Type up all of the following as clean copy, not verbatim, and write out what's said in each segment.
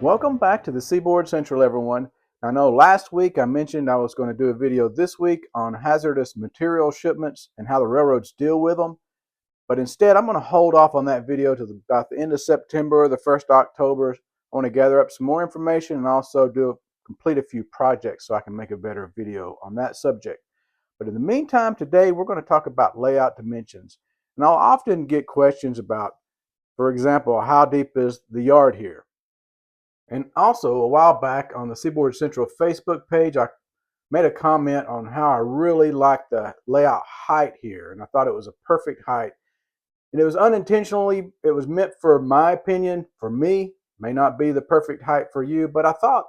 Welcome back to the Seaboard Central, everyone. I know last week I mentioned I was going to do a video this week on hazardous material shipments and how the railroads deal with them, but instead I'm going to hold off on that video to about the end of September or the 1st of October. I want to gather up some more information and also complete a few projects so I can make a better video on that subject. But in the meantime, today we're going to talk about layout dimensions. And I'll often get questions about, for example, how deep is the yard here? And also, a while back on the Seaboard Central Facebook page, I made a comment on how I really liked the layout height here, and I thought it was a perfect height. And it was unintentionally, it was meant for my opinion, for me, may not be the perfect height for you, but I thought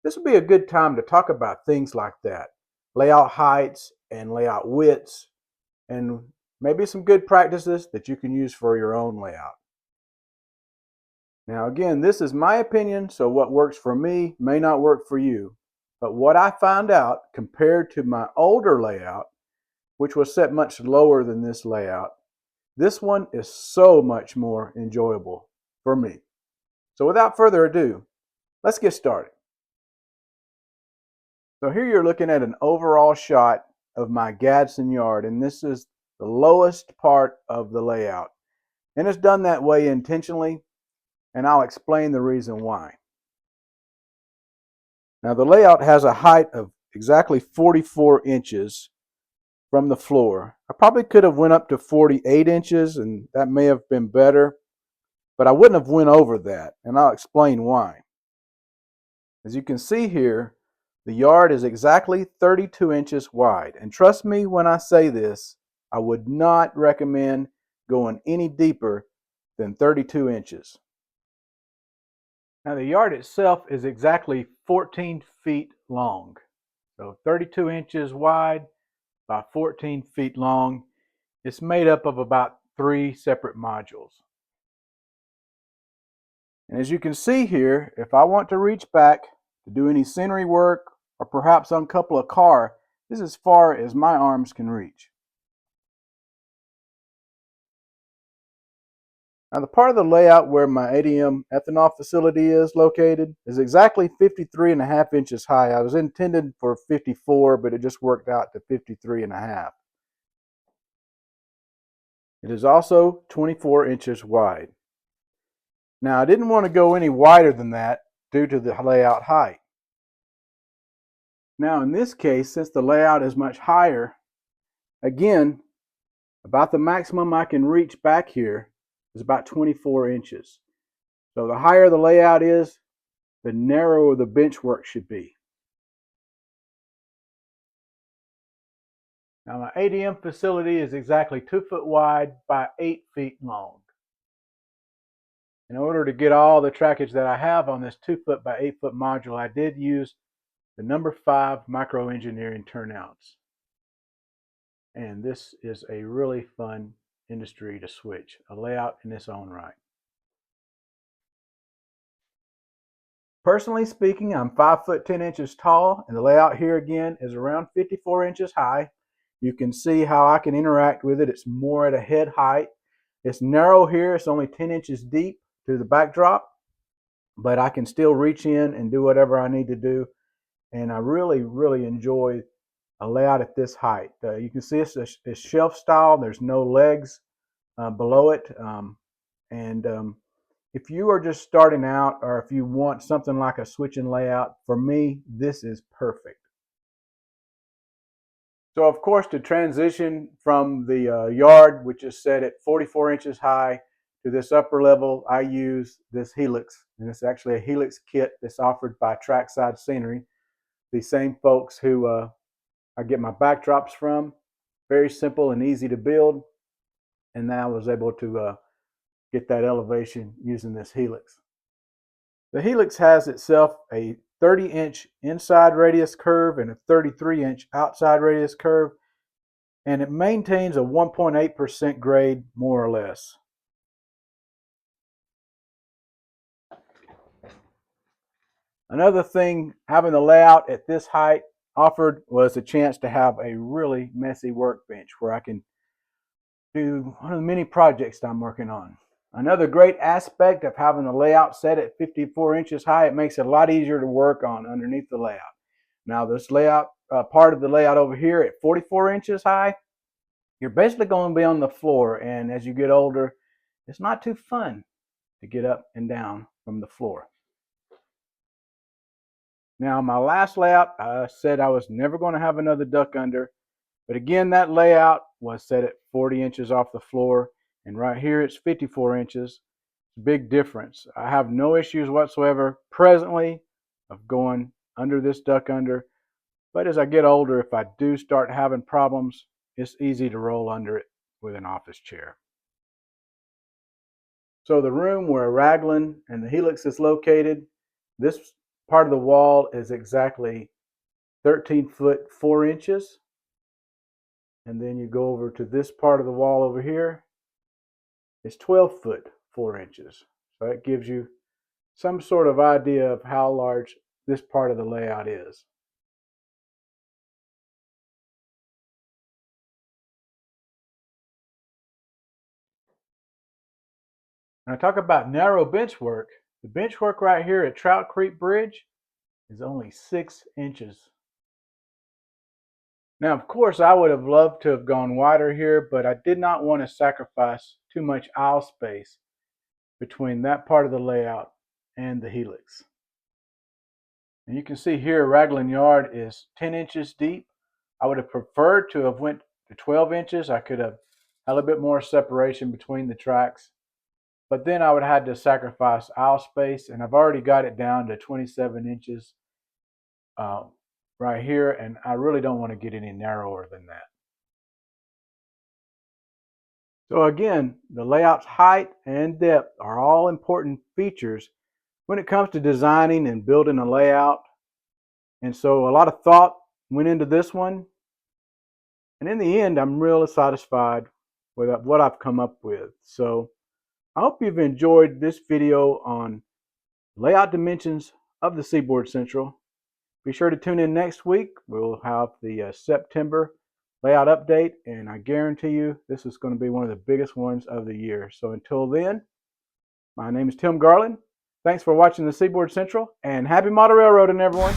this would be a good time to talk about things like that. Layout heights and layout widths, and maybe some good practices that you can use for your own layout. Now again, this is my opinion, so what works for me may not work for you. But what I found out compared to my older layout, which was set much lower than this layout, this one is so much more enjoyable for me. So without further ado, let's get started. So here you're looking at an overall shot of my Gadson yard, and this is the lowest part of the layout. And it's done that way intentionally, and I'll explain the reason why. Now the layout has a height of exactly 44 inches from the floor. I probably could have went up to 48 inches and that may have been better, but I wouldn't have went over that, and I'll explain why. As you can see here, the yard is exactly 32 inches wide, and trust me when I say this, I would not recommend going any deeper than 32 inches. Now the yard itself is exactly 14 feet long. So 32 inches wide by 14 feet long. It's made up of about 3 separate modules. And as you can see here, if I want to reach back to do any scenery work or perhaps uncouple a car, this is as far as my arms can reach. Now the part of the layout where my ADM ethanol facility is located is exactly 53.5 inches high. I was intended for 54, but it just worked out to 53.5. It is also 24 inches wide. Now I didn't want to go any wider than that due to the layout height. Now in this case, since the layout is much higher, again, about the maximum I can reach back here is about 24 inches. So the higher the layout is, the narrower the bench work should be. Now my ADM facility is exactly 2 foot wide by 8 feet long. In order to get all the trackage that I have on this 2 foot by 8 foot module, I did use the number 5 micro engineering turnouts. And this is a really fun industry to switch, a layout in its own right. Personally speaking, I'm 5 foot 10 inches tall, and the layout here again is around 54 inches high. You can see how I can interact with it. It's more at a head height. It's narrow here. It's only 10 inches deep to the backdrop, but I can still reach in and do whatever I need to do. And I really, really enjoy a layout at this height. You can see it's shelf style. There's no legs below it. If you are just starting out, or if you want something like a switching layout, for me, this is perfect. So of course, to transition from the yard, which is set at 44 inches high, to this upper level, I use this Helix. And it's actually a Helix kit that's offered by Trackside Scenery, the same folks who I get my backdrops from. Very simple and easy to build. And now I was able to get that elevation using this Helix. The Helix has itself a 30-inch inside radius curve and a 33-inch outside radius curve, and it maintains a 1.8% grade more or less. Another thing having the layout at this height offered was a chance to have a really messy workbench where I can do one of the many projects that I'm working on. Another great aspect of having the layout set at 54 inches high, it makes it a lot easier to work on underneath the layout. Now this layout, part of the layout over here at 44 inches high, you're basically going to be on the floor, and as you get older, it's not too fun to get up and down from the floor. Now my last layout, I said I was never going to have another duck under, but again that layout was set at 40 inches off the floor, and right here it's 54 inches. Big difference. I have no issues whatsoever presently of going under this duck under, but as I get older, if I do start having problems, it's easy to roll under it with an office chair. So the room where Raglan and the Helix is located, this part of the wall is exactly 13 foot 4 inches. And then you go over to this part of the wall over here, it's 12 foot 4 inches. So that gives you some sort of idea of how large this part of the layout is. When I talk about narrow bench work, the bench work right here at Trout Creek Bridge is only 6 inches. Now, of course, I would have loved to have gone wider here, but I did not want to sacrifice too much aisle space between that part of the layout and the Helix. And you can see here Raglan Yard is 10 inches deep. I would have preferred to have went to 12 inches. I could have had a little bit more separation between the tracks, but then I would have had to sacrifice aisle space, and I've already got it down to 27 inches right here, and I really don't want to get any narrower than that. So again, the layout's height and depth are all important features when it comes to designing and building a layout. And so a lot of thought went into this one. And in the end, I'm really satisfied with what I've come up with. So I hope you've enjoyed this video on layout dimensions of the Seaboard Central. Be sure to tune in next week. We'll have the September layout update, and I guarantee you this is going to be one of the biggest ones of the year. So until then, my name is Tim Garland. Thanks for watching the Seaboard Central, and happy model railroading, everyone.